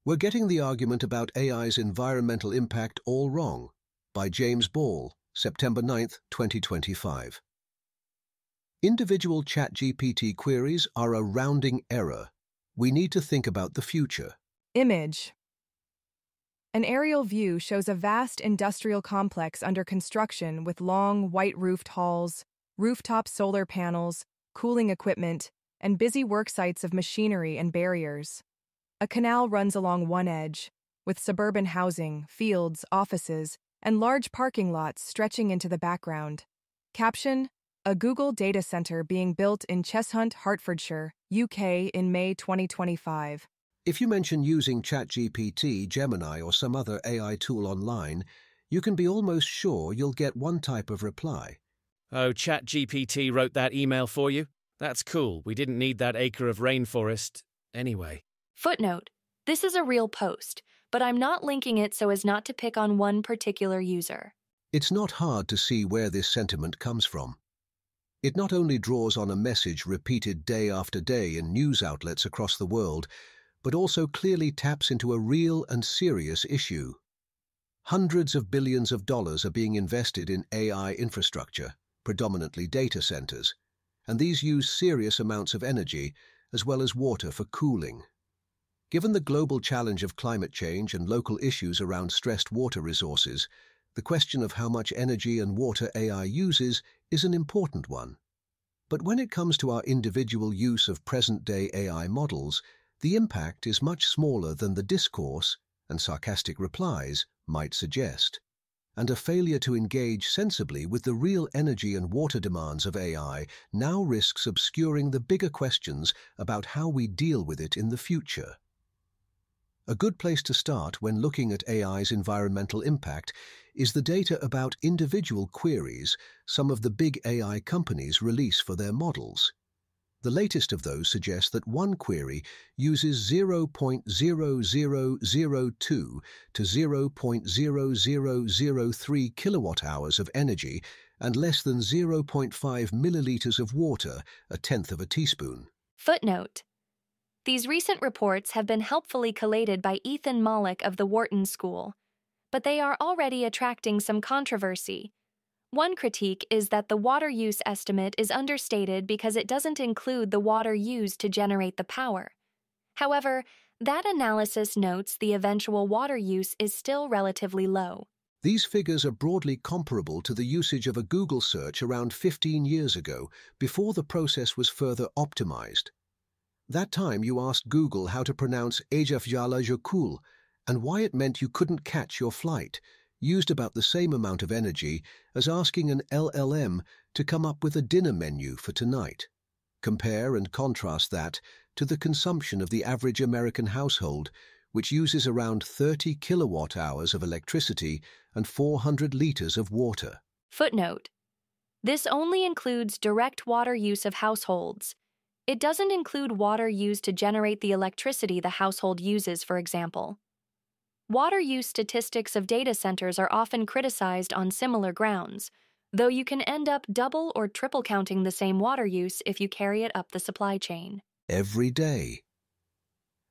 We're Getting the Argument About AI's Environmental Impact All Wrong by James Ball, September 9, 2025. Individual ChatGPT queries are a rounding error. We need to think about the future. Image. An aerial view shows a vast industrial complex under construction with long, white-roofed halls, rooftop solar panels, cooling equipment, and busy work sites of machinery and barriers. A canal runs along one edge, with suburban housing, fields, offices, and large parking lots stretching into the background. Caption: a Google data center being built in Cheshunt, Hertfordshire, UK in May 2025. If you mention using ChatGPT, Gemini, or some other AI tool online, you can be almost sure you'll get one type of reply. Oh, ChatGPT wrote that email for you? That's cool. We didn't need that acre of rainforest anyway. Footnote: this is a real post, but I'm not linking it so as not to pick on one particular user. It's not hard to see where this sentiment comes from. It not only draws on a message repeated day after day in news outlets across the world, but also clearly taps into a real and serious issue. Hundreds of billions of dollars are being invested in AI infrastructure, predominantly data centers, and these use serious amounts of energy as well as water for cooling. Given the global challenge of climate change and local issues around stressed water resources, the question of how much energy and water AI uses is an important one. But when it comes to our individual use of present-day AI models, the impact is much smaller than the discourse and sarcastic replies might suggest. And a failure to engage sensibly with the real energy and water demands of AI now risks obscuring the bigger questions about how we deal with it in the future. A good place to start when looking at AI's environmental impact is the data about individual queries some of the big AI companies release for their models. The latest of those suggests that one query uses 0.0002 to 0.0003 kilowatt-hours of energy and less than 0.5 milliliters of water, a tenth of a teaspoon. Footnote: these recent reports have been helpfully collated by Ethan Mollick of the Wharton School, but they are already attracting some controversy. One critique is that the water use estimate is understated because it doesn't include the water used to generate the power. However, that analysis notes the eventual water use is still relatively low. These figures are broadly comparable to the usage of a Google search around 15 years ago, before the process was further optimized. That time you asked Google how to pronounce Eyjafjallajökull and why it meant you couldn't catch your flight, used about the same amount of energy as asking an LLM to come up with a dinner menu for tonight. Compare and contrast that to the consumption of the average American household, which uses around 30 kilowatt-hours of electricity and 400 liters of water. Footnote: this only includes direct water use of households. It doesn't include water used to generate the electricity the household uses, for example. Water use statistics of data centers are often criticized on similar grounds, though you can end up double or triple counting the same water use if you carry it up the supply chain. Every day.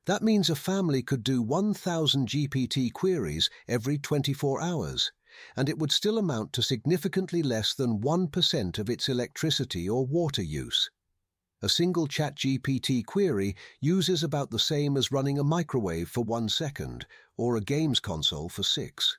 That means a family could do 1,000 GPT queries every 24 hours, and it would still amount to significantly less than 1% of its electricity or water use. A single ChatGPT query uses about the same as running a microwave for 1 second or a games console for 6.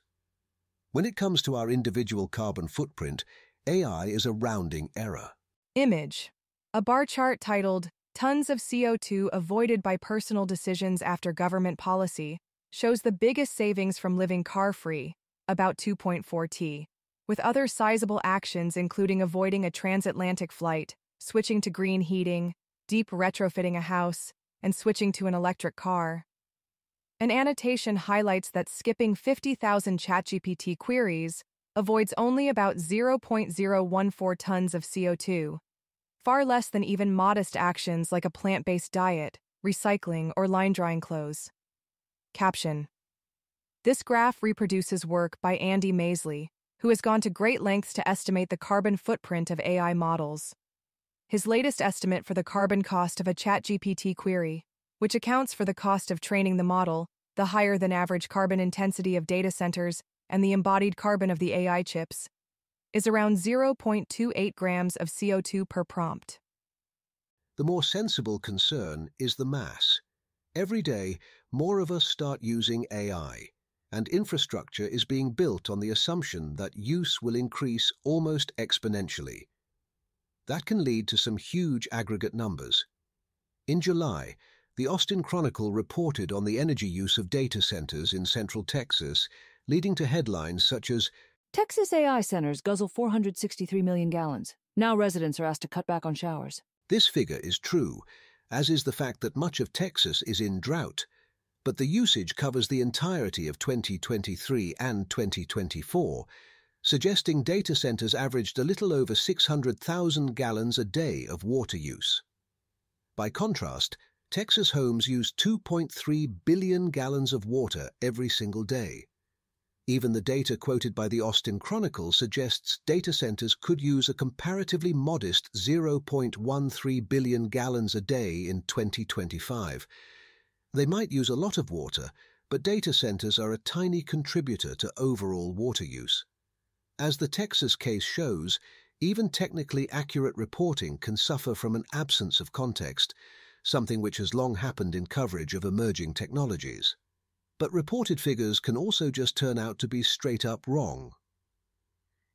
When it comes to our individual carbon footprint, AI is a rounding error. Image. A bar chart titled "Tons of CO2 Avoided by Personal Decisions After Government Policy" shows the biggest savings from living car-free, about 2.4 T, with other sizable actions including avoiding a transatlantic flight, switching to green heating, deep retrofitting a house, and switching to an electric car. An annotation highlights that skipping 50,000 ChatGPT queries avoids only about 0.014 tons of CO2, far less than even modest actions like a plant-based diet, recycling, or line-drying clothes. Caption: this graph reproduces work by Andy Maisley, who has gone to great lengths to estimate the carbon footprint of AI models. His latest estimate for the carbon cost of a ChatGPT query, which accounts for the cost of training the model, the higher than average carbon intensity of data centers and the embodied carbon of the AI chips, is around 0.28 grams of CO2 per prompt. The more sensible concern is the mass. Every day, more of us start using AI, and infrastructure is being built on the assumption that use will increase almost exponentially. That can lead to some huge aggregate numbers. In July, the Austin Chronicle reported on the energy use of data centers in Central Texas, leading to headlines such as, "Texas AI centers guzzle 463 million gallons. Now residents are asked to cut back on showers." This figure is true, as is the fact that much of Texas is in drought, but the usage covers the entirety of 2023 and 2024, suggesting data centers averaged a little over 600,000 gallons a day of water use. By contrast, Texas homes use 2.3 billion gallons of water every single day. Even the data quoted by the Austin Chronicle suggests data centers could use a comparatively modest 0.13 billion gallons a day in 2025. They might use a lot of water, but data centers are a tiny contributor to overall water use. As the Texas case shows, even technically accurate reporting can suffer from an absence of context, something which has long happened in coverage of emerging technologies. But reported figures can also just turn out to be straight-up wrong.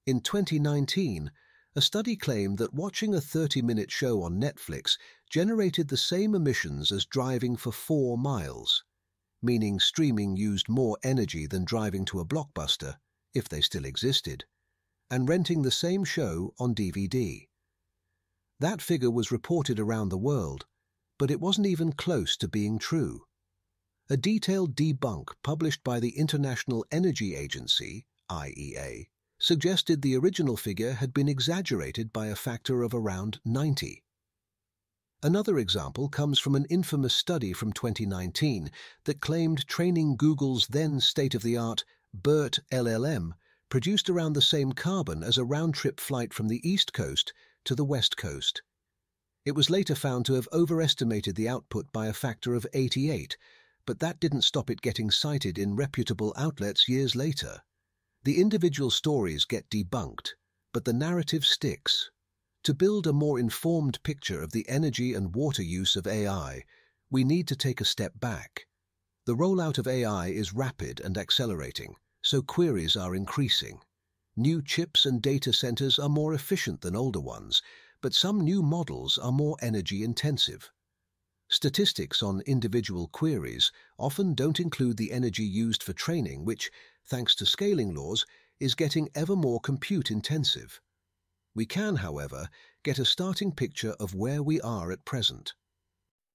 In 2019, a study claimed that watching a 30-minute show on Netflix generated the same emissions as driving for 4 miles, meaning streaming used more energy than driving to a Blockbuster, if they still existed, and renting the same show on DVD. That figure was reported around the world, but it wasn't even close to being true. A detailed debunk published by the International Energy Agency, IEA, suggested the original figure had been exaggerated by a factor of around 90. Another example comes from an infamous study from 2019 that claimed training Google's then state-of-the-art BERT LLM produced around the same carbon as a round-trip flight from the East Coast to the West Coast. It was later found to have overestimated the output by a factor of 88, but that didn't stop it getting cited in reputable outlets years later. The individual stories get debunked, but the narrative sticks. To build a more informed picture of the energy and water use of AI, we need to take a step back. The rollout of AI is rapid and accelerating, so queries are increasing. New chips and data centers are more efficient than older ones, but some new models are more energy intensive. Statistics on individual queries often don't include the energy used for training, which, thanks to scaling laws, is getting ever more compute-intensive. We can, however, get a starting picture of where we are at present.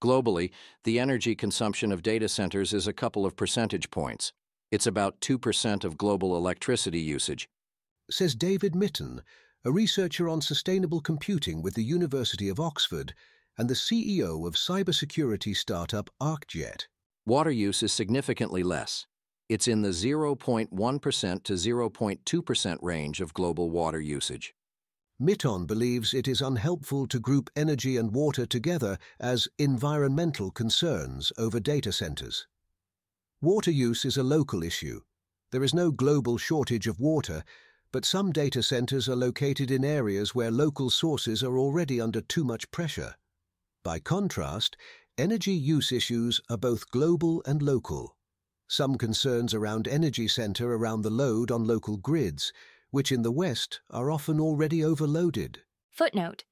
Globally, the energy consumption of data centers is a couple of percentage points. It's about 2% of global electricity usage, Says David Mitton, a researcher on sustainable computing with the University of Oxford and the CEO of cybersecurity startup ArcJet. Water use is significantly less. It's in the 0.1% to 0.2% range of global water usage. Mitton believes it is unhelpful to group energy and water together as environmental concerns over data centers. Water use is a local issue. There is no global shortage of water, but some data centers are located in areas where local sources are already under too much pressure. By contrast, energy use issues are both global and local. Some concerns around energy center around the load on local grids, which in the West are often already overloaded. Footnote: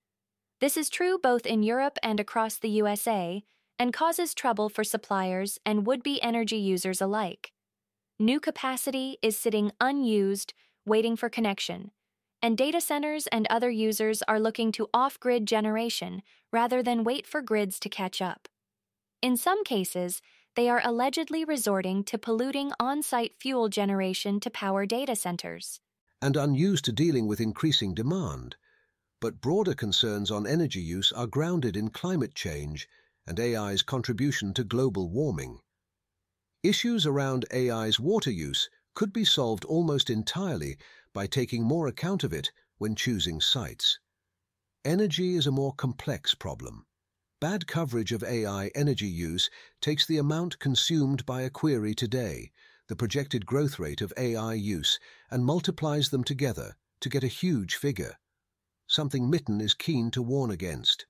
this is true both in Europe and across the USA, and causes trouble for suppliers and would-be energy users alike. New capacity is sitting unused, waiting for connection, and data centers and other users are looking to off-grid generation rather than wait for grids to catch up. In some cases, they are allegedly resorting to polluting on-site fuel generation to power data centers. And unused to dealing with increasing demand. But broader concerns on energy use are grounded in climate change and AI's contribution to global warming. Issues around AI's water use could be solved almost entirely by taking more account of it when choosing sites. Energy is a more complex problem. Bad coverage of AI energy use takes the amount consumed by a query today, the projected growth rate of AI use, and multiplies them together to get a huge figure, something Mitten is keen to warn against.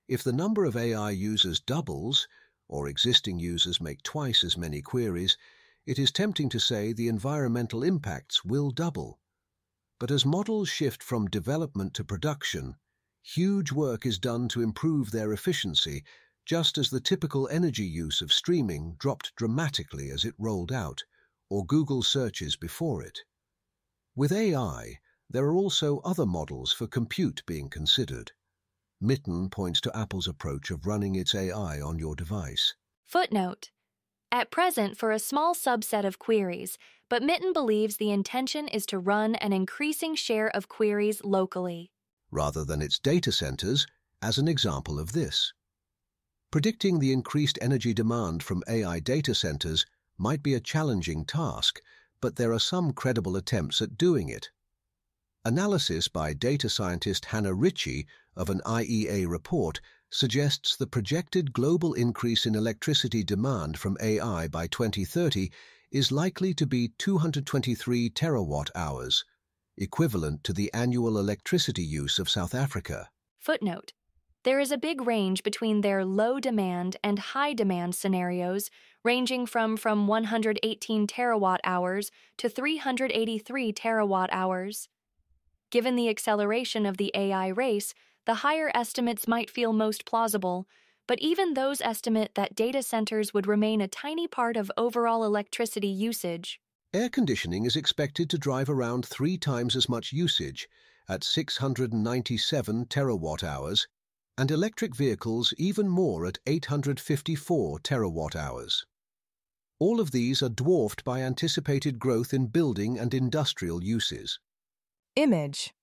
If the number of AI users doubles, or existing users make twice as many queries, it is tempting to say the environmental impacts will double. But as models shift from development to production, huge work is done to improve their efficiency, just as the typical energy use of streaming dropped dramatically as it rolled out, or Google searches before it. With AI, there are also other models for compute being considered. Mitten points to Apple's approach of running its AI on your device. Footnote: at present for a small subset of queries, but Mitten believes the intention is to run an increasing share of queries locally, rather than its data centers, as an example of this. Predicting the increased energy demand from AI data centers might be a challenging task, but there are some credible attempts at doing it. Analysis by data scientist Hannah Ritchie of an IEA report suggests the projected global increase in electricity demand from AI by 2030 is likely to be 223 terawatt-hours, equivalent to the annual electricity use of South Africa. Footnote: there is a big range between their low demand and high demand scenarios, ranging from 118 terawatt-hours to 383 terawatt-hours. Given the acceleration of the AI race, the higher estimates might feel most plausible, but even those estimate that data centers would remain a tiny part of overall electricity usage. Air conditioning is expected to drive around 3 times as much usage, at 697 terawatt-hours, and electric vehicles even more at 854 terawatt-hours. All of these are dwarfed by anticipated growth in building and industrial uses. Image: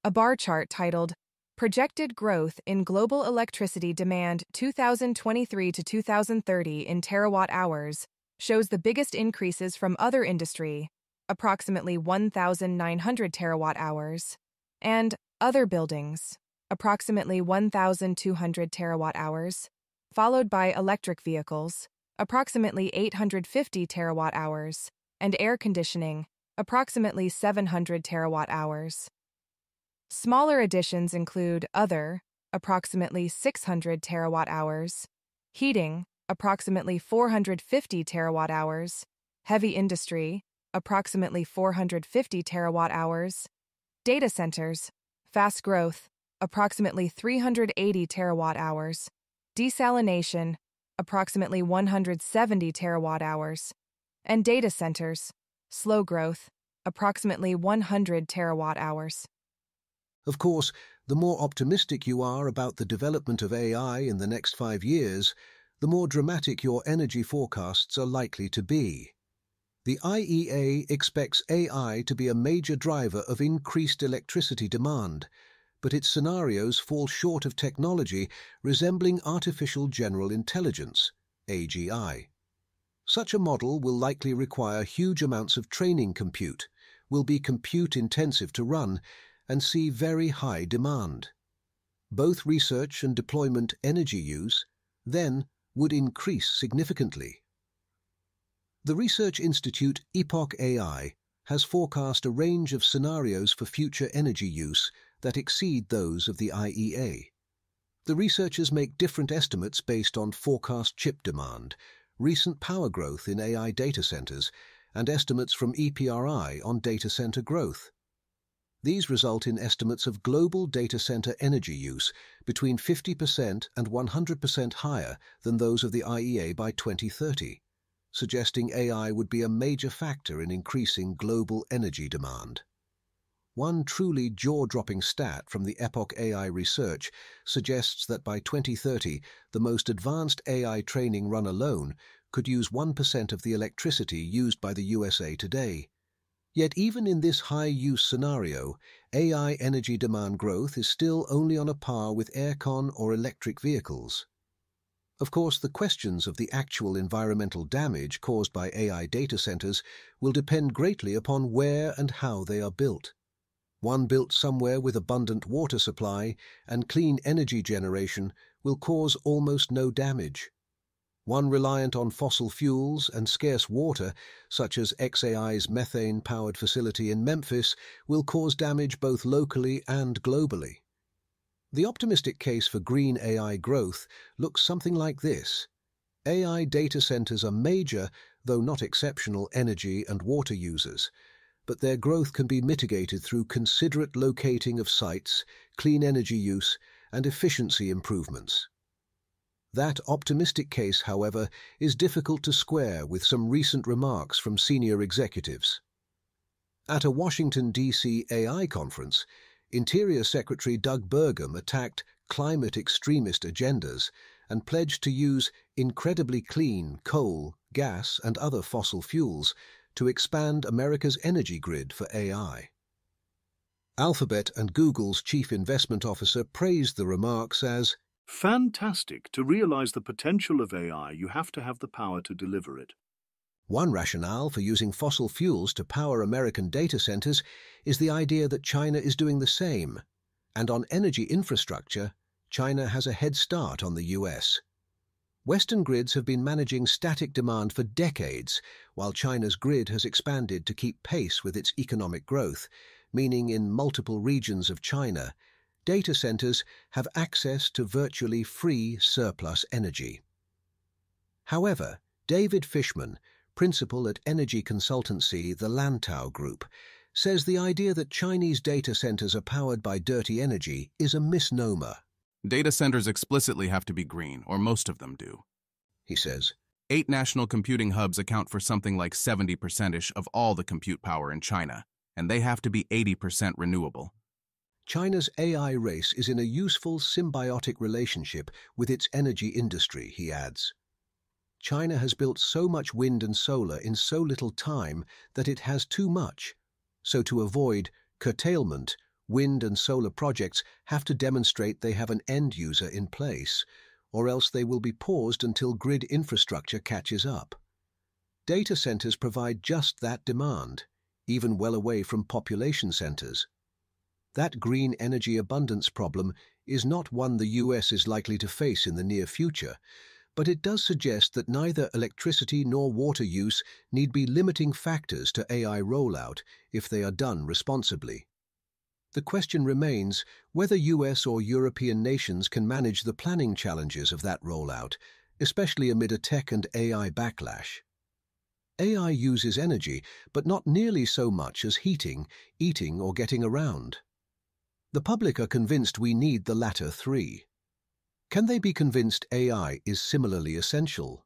a bar chart titled Projected Growth in Global Electricity Demand 2023 to 2030 in Terawatt-Hours shows the biggest increases from other industry, approximately 1,900 terawatt-hours, and other buildings, approximately 1,200 terawatt-hours, followed by electric vehicles, approximately 850 terawatt-hours, and air conditioning, approximately 700 terawatt-hours. Smaller additions include other, approximately 600 terawatt-hours, heating, approximately 450 terawatt-hours, heavy industry, approximately 450 terawatt-hours, data centers, fast growth, approximately 380 terawatt-hours, desalination, approximately 170 terawatt-hours, and data centers, slow growth, approximately 100 terawatt-hours. Of course, the more optimistic you are about the development of AI in the next 5 years, the more dramatic your energy forecasts are likely to be. The IEA expects AI to be a major driver of increased electricity demand, but its scenarios fall short of technology resembling artificial general intelligence, AGI. Such a model will likely require huge amounts of training compute, will be compute-intensive to run, and see very high demand. Both research and deployment energy use, then, would increase significantly. The research institute Epoch AI has forecast a range of scenarios for future energy use that exceed those of the IEA. The researchers make different estimates based on forecast chip demand, recent power growth in AI data centers, and estimates from EPRI on data center growth. These result in estimates of global data center energy use between 50% and 100% higher than those of the IEA by 2030, suggesting AI would be a major factor in increasing global energy demand. One truly jaw-dropping stat from the Epoch AI research suggests that by 2030, the most advanced AI training run alone could use 1% of the electricity used by the USA today. Yet even in this high-use scenario, AI energy demand growth is still only on a par with aircon or electric vehicles. Of course, the questions of the actual environmental damage caused by AI data centers will depend greatly upon where and how they are built. One built somewhere with abundant water supply and clean energy generation will cause almost no damage. One reliant on fossil fuels and scarce water, such as xAI's methane-powered facility in Memphis, will cause damage both locally and globally. The optimistic case for green AI growth looks something like this. AI data centers are major, though not exceptional, energy and water users, but their growth can be mitigated through considerate locating of sites, clean energy use, and efficiency improvements. That optimistic case, however, is difficult to square with some recent remarks from senior executives. At a Washington, D.C. AI conference, Interior Secretary Doug Burgum attacked climate extremist agendas and pledged to use incredibly clean coal, gas, and other fossil fuels to expand America's energy grid for AI. Alphabet and Google's chief investment officer praised the remarks as fantastic. To realize the potential of AI, you have to have the power to deliver it. One rationale for using fossil fuels to power American data centers is the idea that China is doing the same, and on energy infrastructure, China has a head start on the US. Western grids have been managing static demand for decades, while China's grid has expanded to keep pace with its economic growth, meaning in multiple regions of China, data centers have access to virtually free surplus energy. However, David Fishman, principal at energy consultancy the Lantau Group, says the idea that Chinese data centers are powered by dirty energy is a misnomer. Data centers explicitly have to be green, or most of them do. He says, 8 national computing hubs account for something like 70% of all the compute power in China, and they have to be 80% renewable. China's AI race is in a useful symbiotic relationship with its energy industry, he adds. China has built so much wind and solar in so little time that it has too much. So to avoid curtailment, wind and solar projects have to demonstrate they have an end user in place, or else they will be paused until grid infrastructure catches up. Data centers provide just that demand, even well away from population centers. That green energy abundance problem is not one the US is likely to face in the near future, but it does suggest that neither electricity nor water use need be limiting factors to AI rollout if they are done responsibly. The question remains whether US or European nations can manage the planning challenges of that rollout, especially amid a tech and AI backlash. AI uses energy, but not nearly so much as heating, eating, or getting around. The public are convinced we need the latter three. Can they be convinced AI is similarly essential?